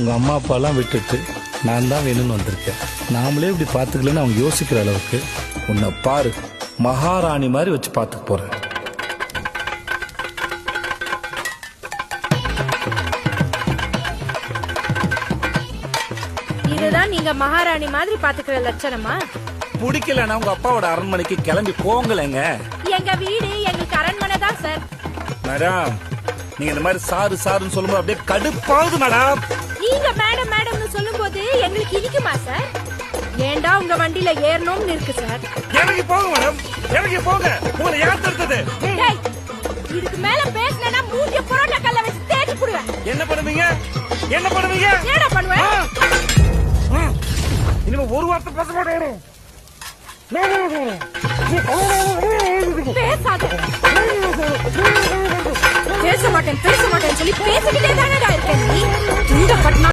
உங்க அம்மா அப்பாலாம் விட்டுட்டு நான் தான் வேணும்னு வந்திருக்கேன். நாமளே இப்படி பாத்துக்கலன்னு அவங்க யோசிக்கிற அளவுக்கு உன்னை பாரு மகாராணி மாதிரி வச்சு பாத்துக்க போறேன். இதுதான் நீங்க மகாராணி மாதிரி பாத்துக்கிற லட்சணமா? பிடிக்கலன்னா உங்க அப்பாவோட அரண்மனைக்கு கிளம்பி போங்களேங்க. எங்க வீடு எங்களுக்கு அரண்மனை தான் சார். மேடம் நீங்க இந்த மாதிரி சாரு சாருன்னு சொல்லும்போது அப்படியே கடுப்பாகுது மேடம். நீங்க மேடம் மேடம்னு சொல்லும்போது எங்களுக்கு இனிக்குமா சார்? ஏண்டா உங்க வண்டியில ஏறணும்னு இருக்கு சார். இறங்கி போங்க மேடம், இறங்கி போங்க. உங்களை யார் தடுத்தது? டேய், இதுக்கு மேல பேசலனா மூஞ்சிய புரோட்டா கல்ல வச்சு தேய்ச்சி புடுவேன். என்ன பண்ணுவீங்க? என்ன பண்ணுவீங்க? ஏடா பண்ணுவேன்? இனிமே ஒரு வார்த்தை பேச மாட்டேன். பேசாத. பேச மாட்டேன் சொல்லி பேசிக்கிட்டே தானடா இருக்க நீ. இந்த பட்னா